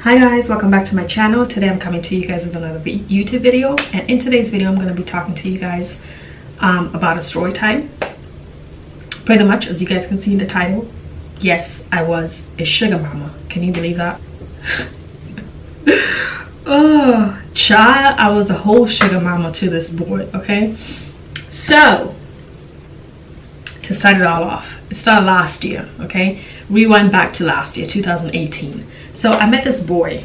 Hi guys, welcome back to my channel. Today I'm coming to you guys with another YouTube video, and in today's video I'm going to be talking to you guys about a story time. Pretty much, as you guys can see in the title, yes, I was a sugar mama. Can you believe that? Oh child, I was a whole sugar mama to this boy. Okay, so to start it all off, it started last year. Okay, rewind back to last year, 2018. So I met this boy.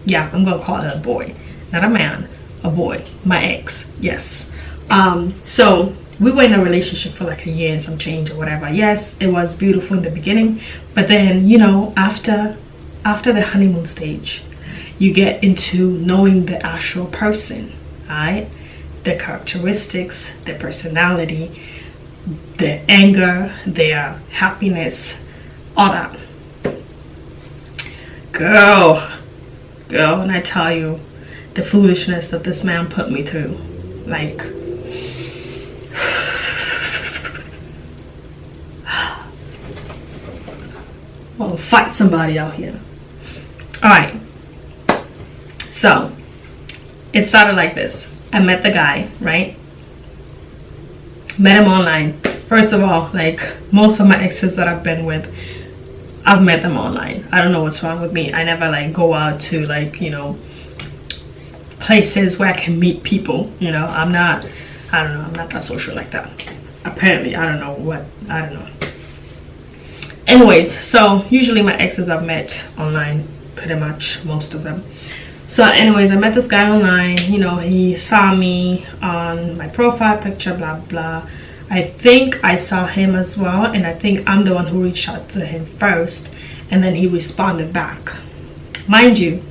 Yeah, I'm gonna call it a boy, not a man, a boy, my ex. Yes. So we were in a relationship for like a year and some change or whatever. Yes, it was beautiful in the beginning, but then, you know, after the honeymoon stage, you get into knowing the actual person, right? The characteristics, their personality, their anger, their happiness, all that. Girl, when I tell you the foolishness that this man put me through, like, well, fight somebody out here. All right, so it started like this. I met the guy, right? Met him online. First of all, like most of my exes that I've been with, I've met them online. I don't know what's wrong with me. I never like go out to like, you know, places where I can meet people. You know, I'm not that social like that. Apparently, I don't know. Anyways, so usually my exes I've met online, pretty much most of them. So anyways, I met this guy online. You know, he saw me on my profile picture, blah blah. I think I saw him as well, and I think I'm the one who reached out to him first, and then he responded back. Mind you,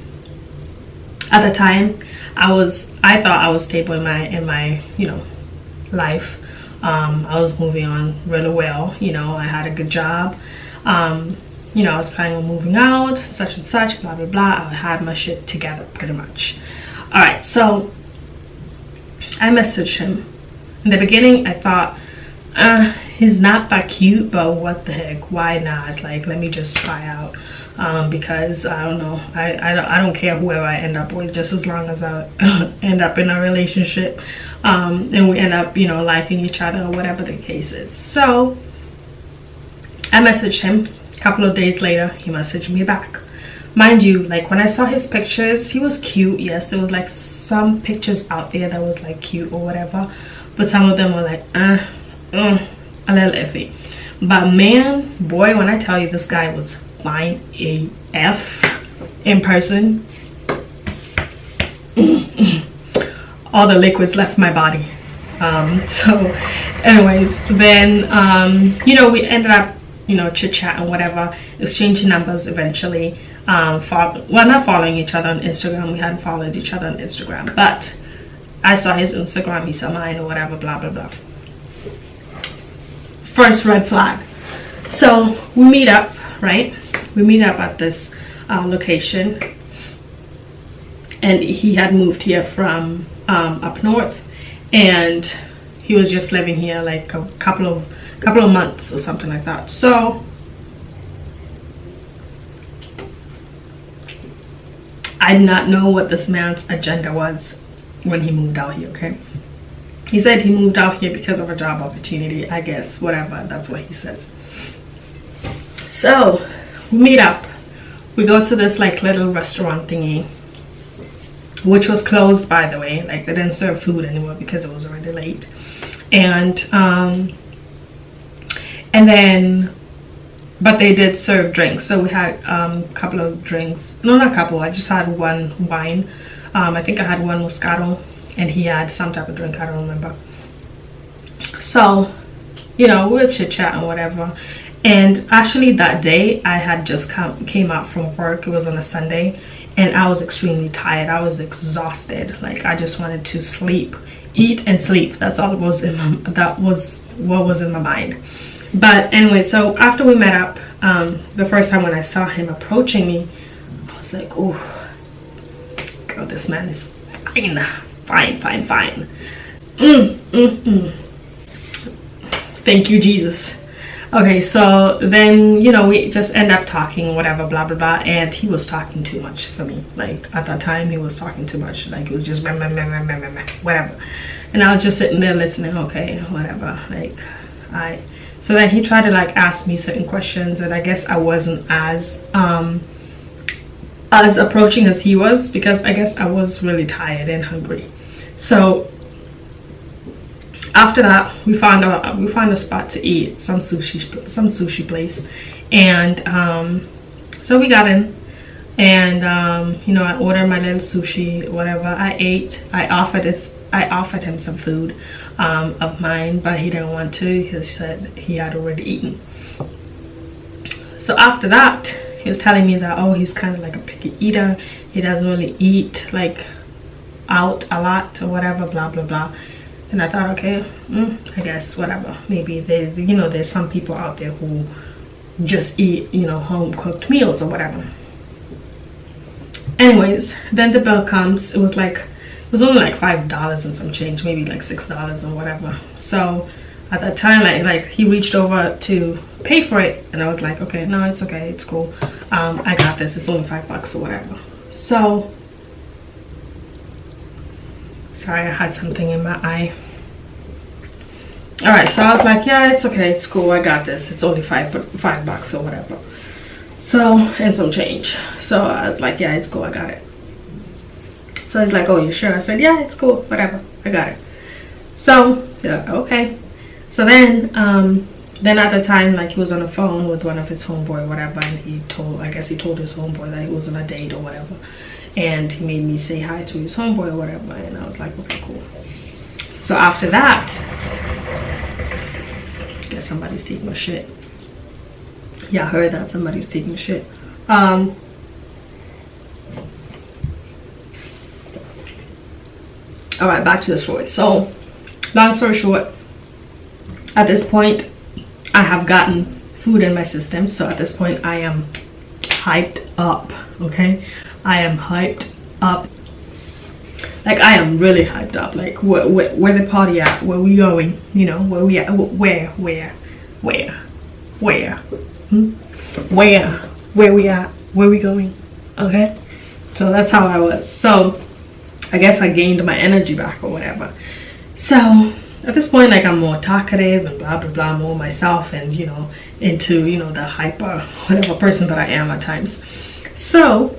at the time, I thought I was stable in my you know, life. I was moving on really well. You know, I had a good job. You know, I was planning on moving out, such and such, blah blah blah. I had my shit together pretty much. All right, so I messaged him. In the beginning, I thought, he's not that cute, but what the heck, why not? Like, let me just try out, because I don't know, I don't care whoever I end up with, just as long as I end up in a relationship, and we end up, you know, liking each other or whatever the case is. So I messaged him. A couple of days later, he messaged me back. Mind you, like when I saw his pictures, he was cute. Yes, there was like some pictures out there that was like cute or whatever, but some of them were like a little iffy. But man, boy, when I tell you this guy was fine AF in person, all the liquids left my body. So anyways, then you know, we ended up, you know, chit chat and whatever, exchanging numbers eventually. Well, not following each other on Instagram. We hadn't followed each other on Instagram, but I saw his Instagram, he saw mine or whatever, blah blah blah. First red flag. So we meet up, right? We meet up at this location, and he had moved here from up north, and he was just living here like a couple of months or something like that. So I did not know what this man's agenda was when he moved out here. Okay, he said he moved out here because of a job opportunity, I guess, whatever, that's what he says. So we meet up, we go to this like little restaurant thingy, which was closed, by the way. Like, they didn't serve food anymore because it was already late. And then, but they did serve drinks. So we had a couple of drinks. No, not a couple, I just had one wine. I think I had one Moscato, and he had some type of drink, I don't remember. So, you know, we were chit chat and whatever. And actually that day I had just came out from work. It was on a Sunday, and I was extremely tired. I was exhausted. Like, I just wanted to sleep, eat and sleep. That's all it was that was what was in my mind. But anyway, so after we met up, the first time when I saw him approaching me, I was like, oh girl, this man is fine. Thank you, Jesus. Okay, so then, you know, we just end up talking, whatever, blah, blah, blah. And he was talking too much for me. Like, at that time, he was talking too much. Like, it was just, whatever. And I was just sitting there listening, okay, whatever. Like, so then he tried to, like, ask me certain questions. And I guess I wasn't as approaching as he was, because I guess I was really tired and hungry. So after that, we found a spot to eat, some sushi place, and so we got in, and you know, I ordered my little sushi, whatever. I ate. I offered him some food of mine, but he didn't want to. He said he had already eaten. So after that, he was telling me that, oh, he's kind of like a picky eater. He doesn't really eat like out a lot or whatever, blah blah blah. And I thought, okay, I guess whatever. Maybe you know, there's some people out there who just eat, you know, home cooked meals or whatever. Anyways, then the bill comes. It was only like $5 and some change, maybe like $6 or whatever. So at that time, like he reached over to pay for it, and I was like, okay, no, it's okay, it's cool. I got this. It's only $5 or whatever. So. Sorry, I had something in my eye. Alright, so I was like, yeah, it's okay, it's cool, I got this. It's only $5 or whatever. So, and some change. So I was like, yeah, it's cool, I got it. So he's like, oh, you sure? I said, yeah, it's cool, whatever, I got it. So, yeah, okay. So then at the time, like, he was on the phone with one of his homeboy or whatever, and I guess he told his homeboy that he was on a date or whatever. And he made me say hi to his homeboy or whatever, and I was like, okay, cool. So after that, I guess somebody's taking a shit. Yeah, I heard that somebody's taking a shit. All right, back to the story. So long story short, at this point I have gotten food in my system. So at this point I am hyped up. Okay, I am hyped up. Like, I am really hyped up. Like, where the party at? Where we going? You know, where we at? Where we at? Where we going? Okay, so that's how I was. So I guess I gained my energy back or whatever. So at this point, like, I'm more talkative and blah blah blah, more myself, and, you know, into, you know, the hyper whatever person that I am at times. So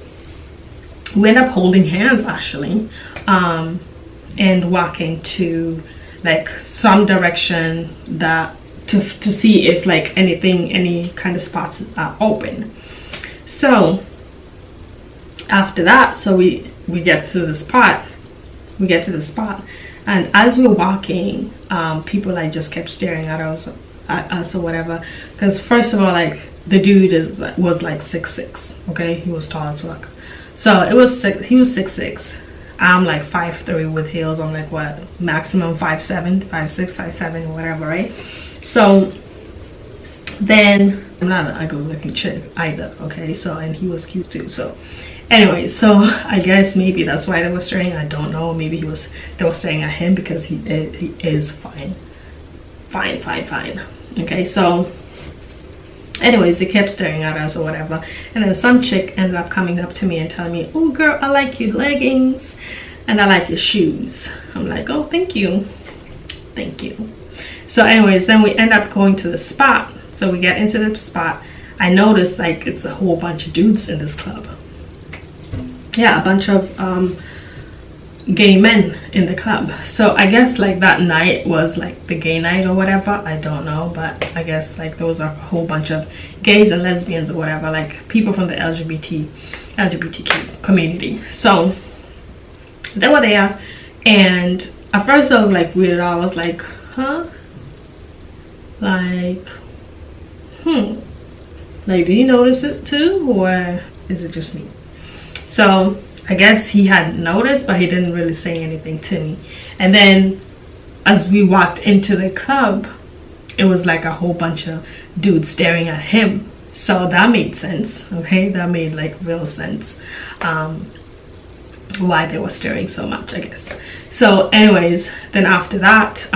we end up holding hands, actually, and walking to, like, some direction that to see if, like, any kind of spots are open. So after that, so we get to the spot. And as we're walking, people, like, just kept staring at us or whatever. Because first of all, like, the dude was like 6'6". Okay, he was tall as fuck. So he was 6'6". I'm like 5'3" with heels. I'm like, what, maximum 5'7", 5'6", 5'7", whatever, right? So then, I'm not an ugly looking chick either, okay? So, and he was cute too. So anyway, so I guess maybe that's why they were staring. I don't know. Maybe they were staring at him because he is fine. Okay, so anyways, they kept staring at us or whatever, and then some chick ended up coming up to me and telling me, oh girl, I like your leggings and I like your shoes. I'm like, oh, thank you. So anyways, then we end up going to the spot. So we get into the spot. I noticed, like, it's a whole bunch of dudes in this club. Yeah, a bunch of gay men in the club. So I guess, like, that night was like the gay night or whatever. I don't know, but I guess, like, there was a whole bunch of gays and lesbians or whatever, like people from the LGBTQ community. So they were there, and at first I was like weirded out. I was like, huh? Like, like, do you notice it too, or is it just me? So I guess he had noticed, but he didn't really say anything to me. And then as we walked into the club, it was like a whole bunch of dudes staring at him. So that made sense. Okay, that made, like, real sense, why they were staring so much, I guess. So anyways, then after that,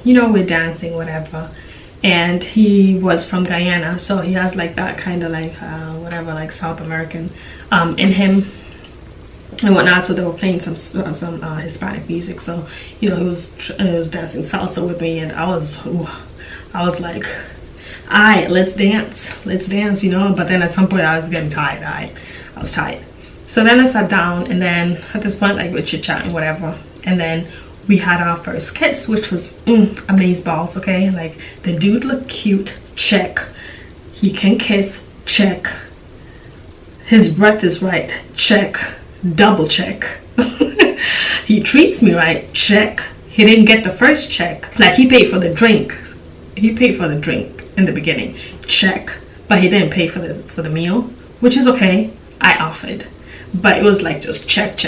you know, we're dancing, whatever, and he was from Guyana, so he has like that kind of like whatever, like South American in him and whatnot. So they were playing some Hispanic music, so you know, he was dancing salsa with me, and I was like, all right, let's dance, you know. But then at some point I was getting tired. I was tired. So then I sat down, and then at this point, like, we're chit-chatting, whatever, and then we had our first kiss, which was amazeballs. Okay, like, the dude looked cute, check. He can kiss, check. His breath is right, check. Double check. He treats me right, check. He didn't get the first check, like, he paid for the drink. He paid for the drink in the beginning, check. But he didn't pay for the meal, which is okay. I offered, but it was like just check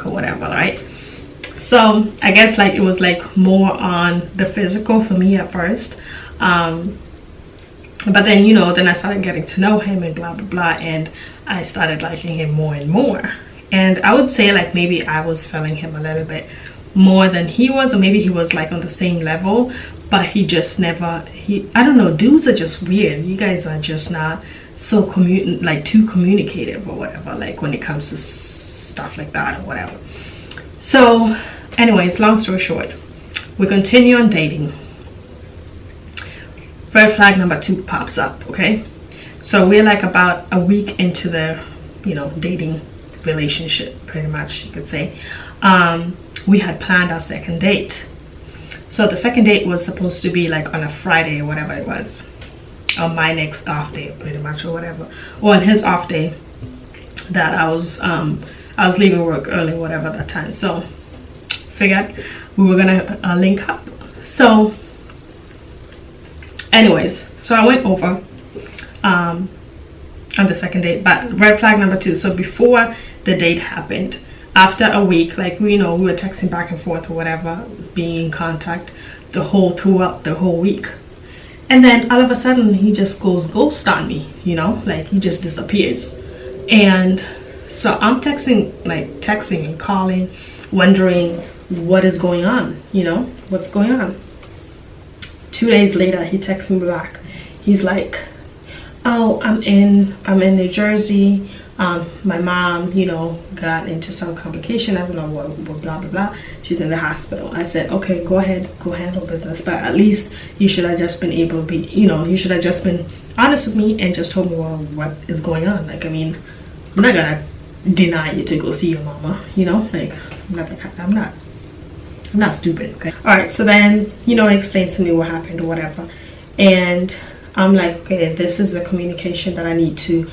or whatever, right? So I guess like it was like more on the physical for me at first, but then, you know, then I started getting to know him and blah blah blah, and I started liking him more and more. And I would say like maybe I was feeling him a little bit more than he was, or maybe he was like on the same level, but he just never, I don't know, dudes are just weird. You guys are just not so too communicative or whatever, like when it comes to stuff like that or whatever. So anyways, long story short, we continue on dating. Red flag number 2 pops up. Okay, so we're like about a week into the, you know, dating relationship, pretty much, you could say. We had planned our second date. So the second date was supposed to be like on a Friday or whatever it was, on my next off day, pretty much, or whatever, or on his off day that I was leaving work early, whatever, that time. So figured we were gonna link up. So anyways, so I went over on the second date. But red flag number 2, so before the date happened, after a week, like, you know, we were texting back and forth or whatever, being in contact throughout the whole week. And then all of a sudden he just goes ghost on me, you know, like he just disappears. And so I'm texting and calling, wondering what is going on, you know, what's going on. 2 days later he texts me back. He's like, oh, I'm in New Jersey. My mom, you know, got into some complication. I don't know what, blah blah blah. She's in the hospital. I said, okay, go ahead, go handle business. But at least you should have just been able to be, you know, you should have just been honest with me and just told me, well, what is going on. Like, I mean, I'm not gonna deny you to go see your mama, you know, like, I'm not stupid. Okay, all right. So then, you know, he explains to me what happened or whatever, and I'm like, okay, this is the communication that I need to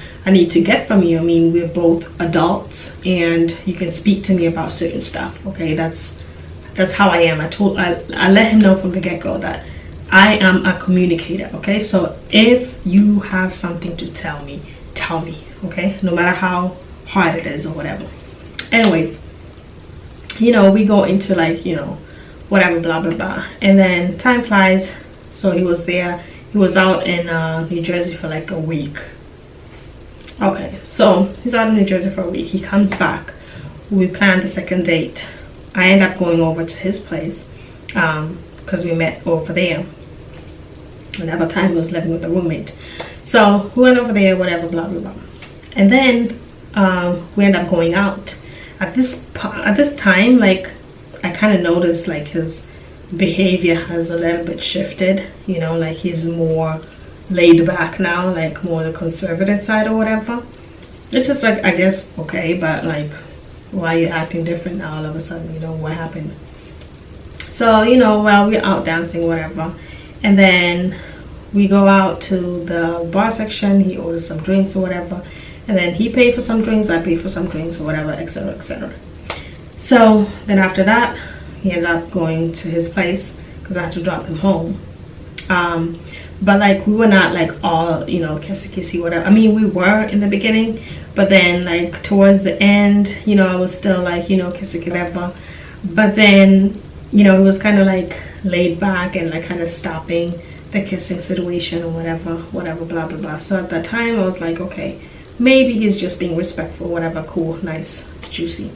get from you. I mean, we're both adults, and you can speak to me about certain stuff. Okay, that's how I am. I let him know from the get-go that I am a communicator. Okay, so if you have something to tell me, okay, no matter how hard it is or whatever. Anyways, you know, we go into like, you know, whatever, blah blah blah, and then time flies. So he was there. He was out in New Jersey for like a week. Okay, so he's out in New Jersey for a week. He comes back. We planned the second date. I end up going over to his place because we met over there. And at the time he was living with a roommate. So we went over there, whatever, blah blah blah. And then we end up going out. At this time, like, I kind of noticed like his behavior has a little bit shifted, you know, like he's more laid back now, like more the conservative side or whatever. It's just like, I guess, okay, but like, why are you acting different now all of a sudden, you know, what happened? So, you know, well, we're out dancing, whatever, and then we go out to the bar section. He orders some drinks or whatever, and then he paid for some drinks, I paid for some drinks or whatever, etc etc. So then after that, he ended up going to his place because I had to drop him home. But like, we were not like all, you know, kissy whatever. I mean, we were in the beginning, but then like towards the end, you know, I was still like, you know, kissy whatever. But then, you know, it was kind of like laid back and like kind of stopping the kissing situation or whatever, blah blah blah. So at that time I was like, okay, maybe he's just being respectful, whatever, cool, nice, juicy.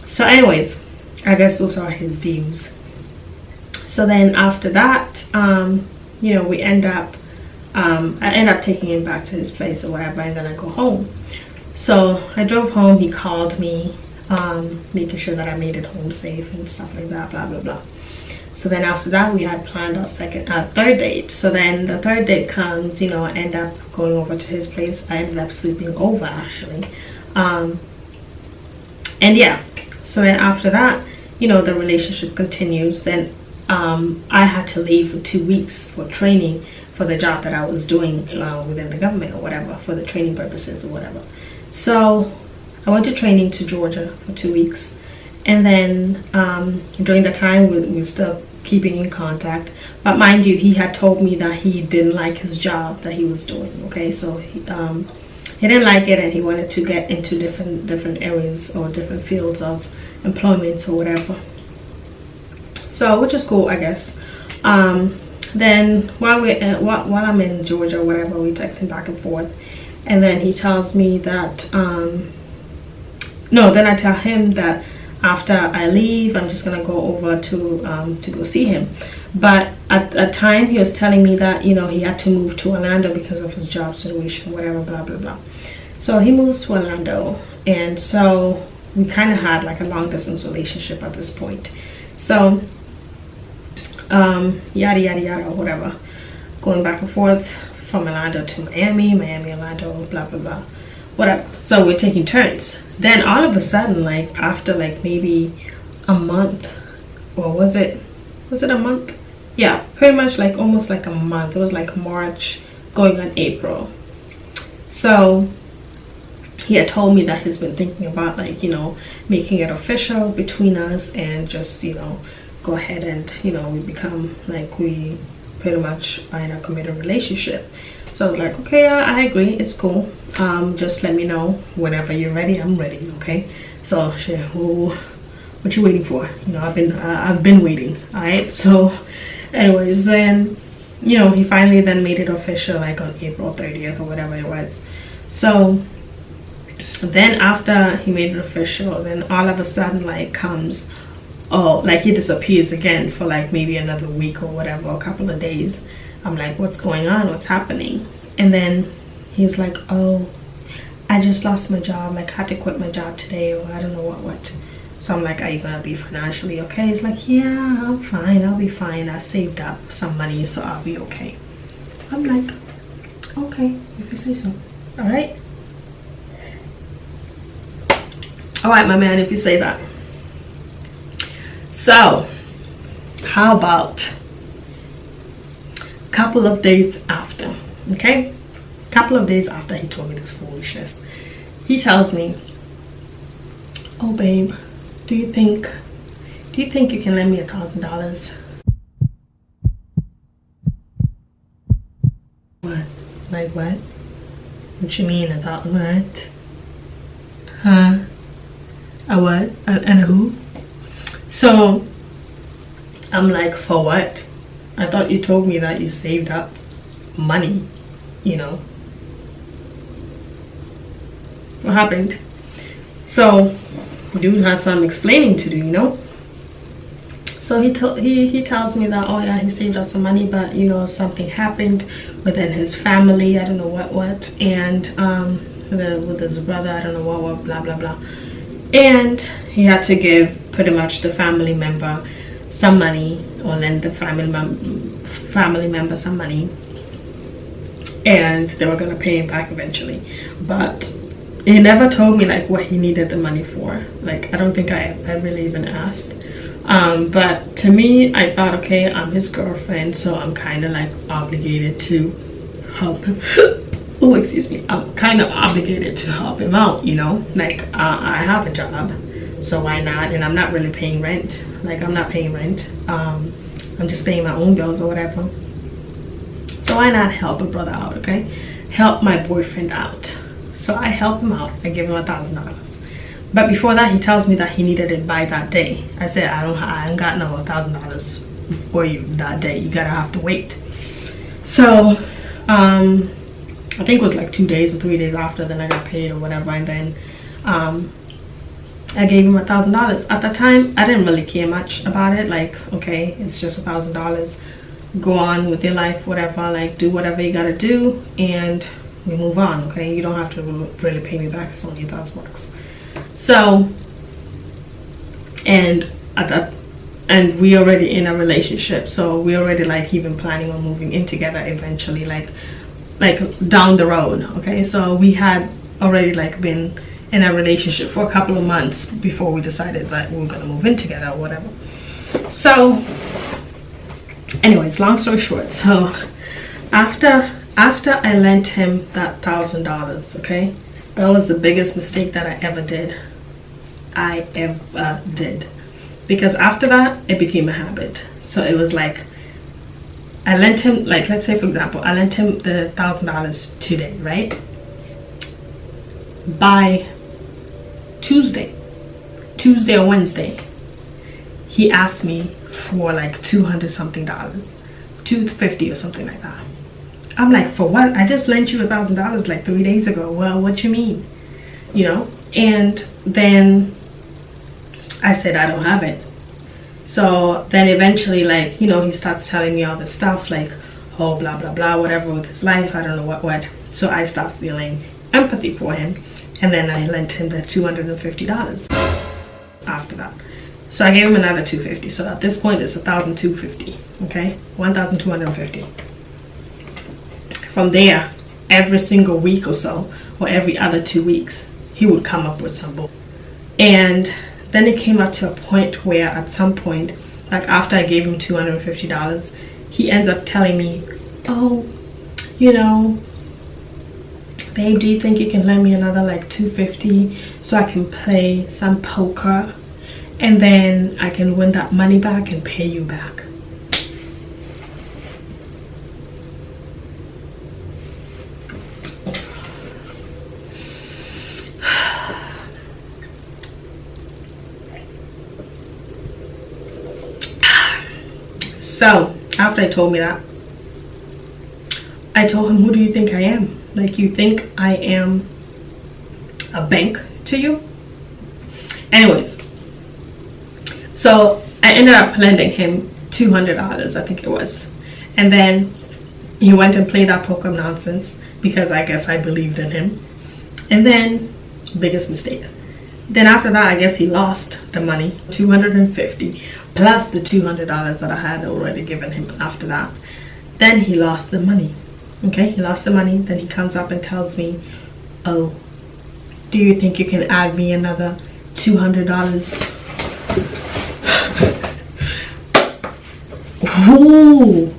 So anyways, I guess those are his views. So then after that, you know, we end up I end up taking him back to his place or whatever, and then I go home. So I drove home, he called me, making sure that I made it home safe and stuff like that, blah blah blah. So then after that, we had planned our third date. So then the third date comes, you know, I end up going over to his place. I ended up sleeping over actually, and yeah. So then after that, you know, the relationship continues. Then I had to leave for 2 weeks for training for the job that I was doing within the government or whatever, for the training purposes or whatever. So I went to training to Georgia for 2 weeks, and then during the time we were still keeping in contact. But mind you, he had told me that he didn't like his job that he was doing. Okay, so he didn't like it, and he wanted to get into different areas or different fields of employment or whatever. So which is cool, I guess. Then while I'm in Georgia or whatever, we texting back and forth, and then he tells me that no, then I tell him that after I leave, I'm just gonna go over to go see him. But at a time, he was telling me that, you know, he had to move to Orlando because of his job situation, whatever, blah blah blah. So he moves to Orlando, and so we kind of had like a long distance relationship at this point. So yada yada yada, whatever, going back and forth from Orlando to Miami, Orlando, blah blah blah, whatever. So we're taking turns. Then all of a sudden, like after like maybe a month, or was it a month? Yeah, pretty much like almost like a month. It was like March going on April. So he had told me that he's been thinking about, like, you know, making it official between us and just, you know, go ahead and, you know, we become like, we pretty much are in a committed relationship. So I was like, okay, I agree, it's cool. Just let me know whenever you're ready. I'm ready. Okay. So what you waiting for? You know, I've been waiting. All right. So anyways, then, you know, he finally then made it official like on April 30th or whatever it was. So then after he made it official, then all of a sudden like comes, oh, like he disappears again for like maybe another week or whatever, a couple of days. I'm like, what's going on? What's happening? And then he's like, oh, I just lost my job. Like, I had to quit my job today, or I don't know what. So I'm like, are you gonna be financially okay? He's like, yeah, I'm fine. I'll be fine. I saved up some money, so I'll be okay. I'm like, okay, if you say so. All right. All right, my man, if you say that. So how about a couple of days after, okay, a couple of days after he told me this foolishness, he tells me, oh babe, do you think you can lend me $1,000? What? Like what? What you mean? I thought, what? Huh? A what? And a who? So I'm like, for what? I thought you told me that you saved up money, you know. What happened? So dude has some explaining to do, you know. So he tells me that, oh yeah, he saved up some money, but you know, something happened within his family, I don't know what, and with his brother, I don't know what, blah blah blah, and he had to give pretty much the family member some money, or lend the family member some money, and they were gonna pay him back eventually. But he never told me like what he needed the money for. Like, I don't think I really even asked. But to me, I thought, okay, I'm his girlfriend, so I'm kind of like obligated to help him. Oh, excuse me. I'm kind of obligated to help him out, you know. Like, I have a job, so why not? And I'm not really paying rent. Like, I'm not paying rent. I'm just paying my own bills or whatever. So why not help a brother out, okay? Help my boyfriend out. So I help him out. I give him $1,000. But before that, he tells me that he needed it by that day. I said, I ain't got no $1,000 for you that day. You gotta have to wait. So I think it was like 2 days or 3 days after, then I got paid or whatever. And then I gave him $1,000. At the time, I didn't really care much about it. Like, okay, it's just $1,000. Go on with your life, whatever. Like, do whatever you gotta do, and we move on. Okay, you don't have to really pay me back. It's only $1,000. So, and at that, and we already in a relationship, so we already like even planning on moving in together eventually, like down the road. Okay, so we had already like been in a relationship for a couple of months before we decided that we were gonna move in together or whatever. So anyways, long story short, so after I lent him that $1,000, okay, that was the biggest mistake that I ever did. Because after that it became a habit. So it was like I lent him, like, let's say for example, I lent him the $1,000 today, right? By Tuesday or Wednesday, he asked me for like 200 something dollars, 250 or something like that. I'm like, for what? I just lent you $1,000 like 3 days ago. Well, what you mean? You know? And then I said I don't have it. So then eventually, like, you know, he starts telling me all this stuff like, oh, blah blah blah, whatever with his life, I don't know what. So I start feeling empathy for him, and then I lent him the $250 after that. So I gave him another $250. So at this point it's $1,250. Okay, $1,250. From there, every single week or so, or every other 2 weeks, he would come up with some bull. And then it came up to a point where at some point, like after I gave him $250, he ends up telling me, oh, you know, babe, do you think you can lend me another like $250 so I can play some poker, and then I can win that money back and pay you back? So after I told me that, I told him, who do you think I am? Like, you think I am a bank to you? Anyways, so I ended up lending him $200, I think it was. And then he went and played that poker nonsense because I guess I believed in him. And then, biggest mistake. Then after that, I guess he lost the money, $250 plus the $200 that I had already given him after that. Then he lost the money. Okay, he lost the money. Then he comes up and tells me, oh, do you think you can add me another $200? Ooh,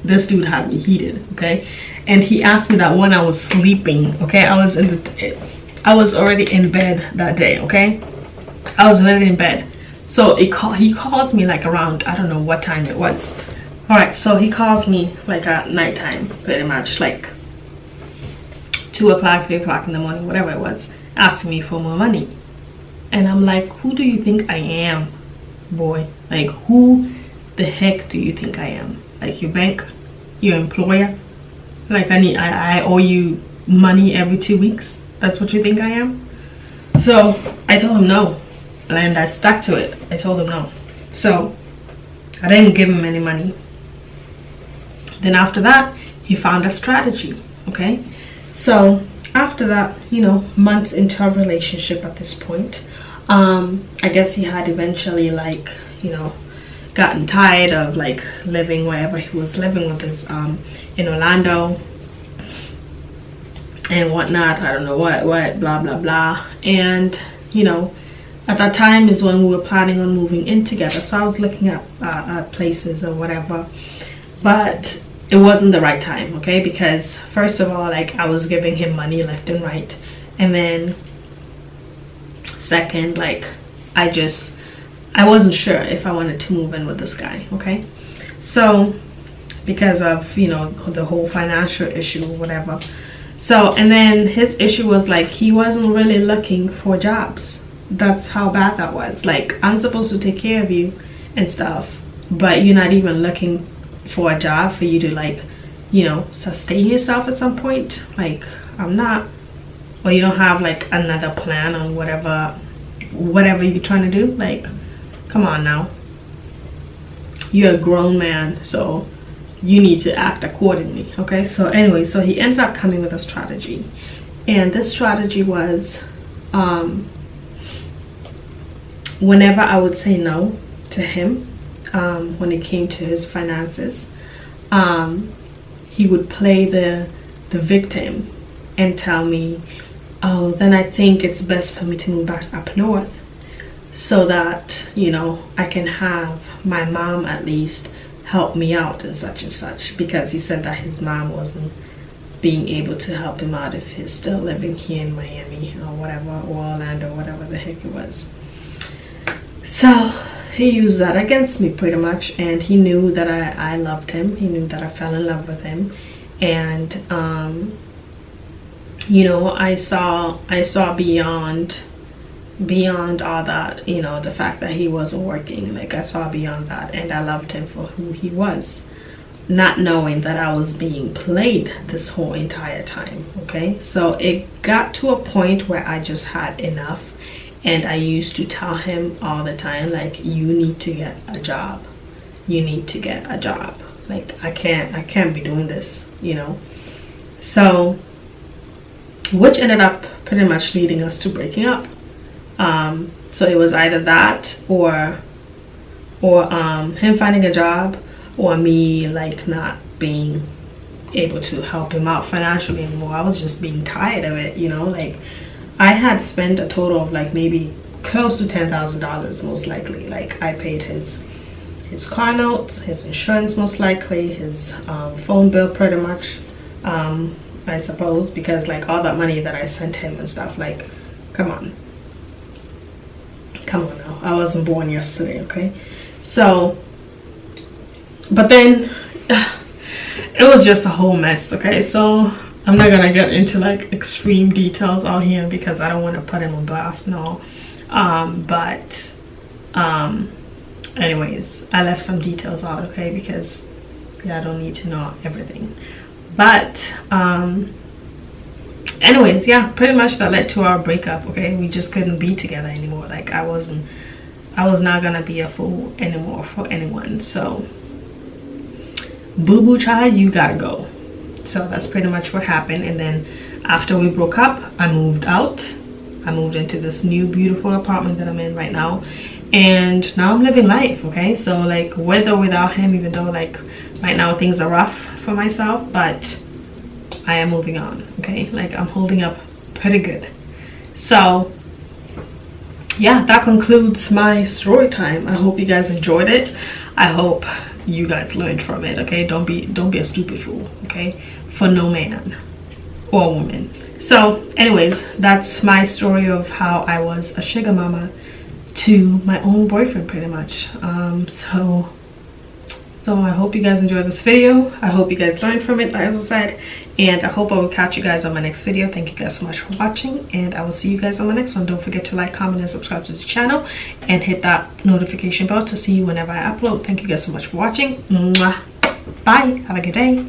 this dude had me heated. Okay, and he asked me that when I was sleeping. Okay, I was already in bed that day. Okay, I was already in bed. So he calls me like around, I don't know what time it was. All right, so he calls me like at nighttime, pretty much like 2 o'clock, 3 o'clock in the morning, whatever it was, asking me for more money. And I'm like, who do you think I am, boy? Like, who the heck do you think I am? Like, your bank, your employer? Like, I owe you money every 2 weeks? That's what you think I am? So I told him no, and I stuck to it. I told him no. So I didn't give him any money. Then after that, he found a strategy. Okay, so after that, you know, months into a relationship at this point, I guess he had eventually, like, you know, gotten tired of like living wherever he was living with his in Orlando and whatnot. I don't know what blah blah blah. And you know, at that time is when we were planning on moving in together, so I was looking at places or whatever, but it wasn't the right time. Okay, because first of all, like, I was giving him money left and right, and then second, like, I wasn't sure if I wanted to move in with this guy. Okay, so because of, you know, the whole financial issue or whatever. So, and then his issue was like, he wasn't really looking for jobs. That's how bad that was. Like, I'm supposed to take care of you and stuff, but you're not even looking for a job for you to, like, you know, sustain yourself at some point. Like, I'm not. Or you don't have like another plan on whatever whatever you're trying to do. Like, come on now, you're a grown man, so you need to act accordingly. Okay, so anyway, so he ended up coming with a strategy, and this strategy was whenever I would say no to him, when it came to his finances, he would play the victim and tell me, oh, then I think it's best for me to move back up north so that, you know, I can have my mom at least help me out and such, because he said that his mom wasn't being able to help him out if he's still living here in Miami or whatever, or Orlando, whatever the heck it was. So he used that against me pretty much, and he knew that I loved him. He knew that I fell in love with him, and you know, I saw beyond all that, you know, the fact that he wasn't working. Like, I saw beyond that, and I loved him for who he was, not knowing that I was being played this whole entire time. Okay, so it got to a point where I just had enough, and I used to tell him all the time, like, you need to get a job, you need to get a job. Like, I can't be doing this, you know. So, which ended up pretty much leading us to breaking up. So it was either that or him finding a job, or me like not being able to help him out financially anymore. I was just being tired of it, you know. Like, I had spent a total of like maybe close to $10,000 most likely. Like, I paid his car notes, his insurance most likely, his phone bill pretty much, I suppose, because like all that money that I sent him and stuff, like, come on now, I wasn't born yesterday. Okay, so, but then it was just a whole mess. Okay, so I'm not gonna get into like extreme details out here because I don't want to put him on blast and all, but anyways, I left some details out, okay, because yeah, I don't need to know everything. But anyways, yeah, pretty much that led to our breakup. Okay, we just couldn't be together anymore. Like, I was not gonna be a fool anymore for anyone. So, boo boo child, you gotta go. So that's pretty much what happened. And then after we broke up, I moved out. I moved into this new beautiful apartment that I'm in right now, and now I'm living life. Okay, so like, with or without him, even though like right now things are rough for myself, but I am moving on. Okay, like, I'm holding up pretty good. So yeah, that concludes my story time. I hope you guys enjoyed it. I hope you guys learned from it. Okay, don't be a stupid fool. Okay, for no man or woman. So anyways, that's my story of how I was a sugar mama to my own boyfriend pretty much. So I hope you guys enjoyed this video. I hope you guys learned from it, like I said, and I hope I will catch you guys on my next video. Thank you guys so much for watching, and I will see you guys on my next one. Don't forget to like, comment, and subscribe to this channel, and hit that notification bell to see whenever I upload. Thank you guys so much for watching. Mwah. Bye. Have a good day.